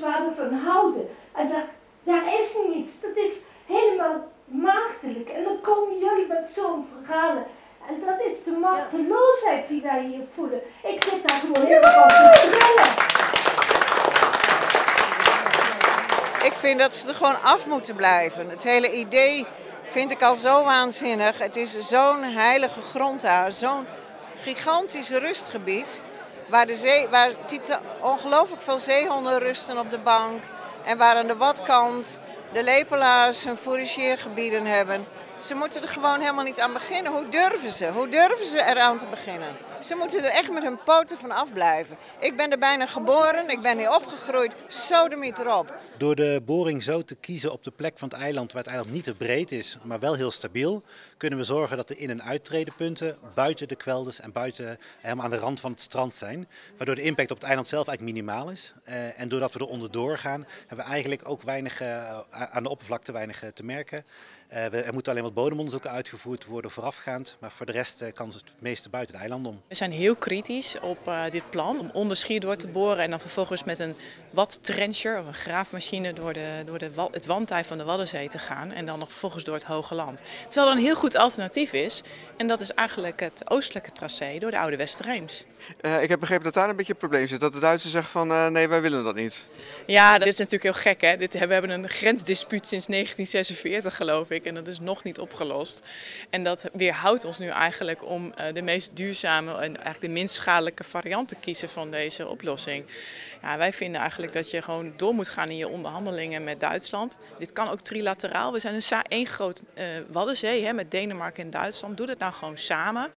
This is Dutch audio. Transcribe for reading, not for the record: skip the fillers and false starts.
waar we van houden. En daar is niets. Dat is helemaal maagdelijk. En dan komen jullie met zo'n verhalen. En dat is de machteloosheid die wij hier voelen. Ik zit daar gewoon helemaal van te trillen. Ik vind dat ze er gewoon af moeten blijven. Het hele idee vind ik al zo waanzinnig. Het is zo'n heilige grond daar, zo'n gigantisch rustgebied. Waar ongelooflijk veel zeehonden rusten op de bank. En waar aan de watkant de lepelaars hun fourageergebieden hebben. Ze moeten er gewoon helemaal niet aan beginnen. Hoe durven ze? Hoe durven ze eraan te beginnen? Ze moeten er echt met hun poten van afblijven. Ik ben er bijna geboren, ik ben hier opgegroeid. Sodemiet erop. Door de boring zo te kiezen op de plek van het eiland waar het eiland niet te breed is, maar wel heel stabiel, kunnen we zorgen dat de in- en uittredenpunten buiten de kwelders en buiten helemaal aan de rand van het strand zijn. Waardoor de impact op het eiland zelf eigenlijk minimaal is. En doordat we er onderdoor gaan, hebben we eigenlijk ook weinig aan de oppervlakte weinig te merken. Er moeten alleen wat bodemonderzoeken uitgevoerd worden voorafgaand, maar voor de rest kan het meeste buiten het eiland om. We zijn heel kritisch op dit plan om onder Schier door te boren en dan vervolgens met een wattrencher of een graafmachine door het wandtij van de Waddenzee te gaan en dan nog vervolgens door het Hoge Land. Terwijl er een heel goed alternatief is en dat is eigenlijk het oostelijke tracé door de Oude Westerreems. Ik heb begrepen dat daar een beetje een probleem zit, dat de Duitsers zeggen van nee, wij willen dat niet. Ja, dit is natuurlijk heel gek hè. We hebben een grensdispuut sinds 1946 geloof ik en dat is nog niet opgelost. En dat weerhoudt ons nu eigenlijk om de meest duurzame en eigenlijk de minst schadelijke variant te kiezen van deze oplossing. Ja, wij vinden eigenlijk dat je gewoon door moet gaan in je onderhandelingen met Duitsland. Dit kan ook trilateraal. We zijn één groot Waddenzee hè, met Denemarken en Duitsland. Doe dat nou gewoon samen.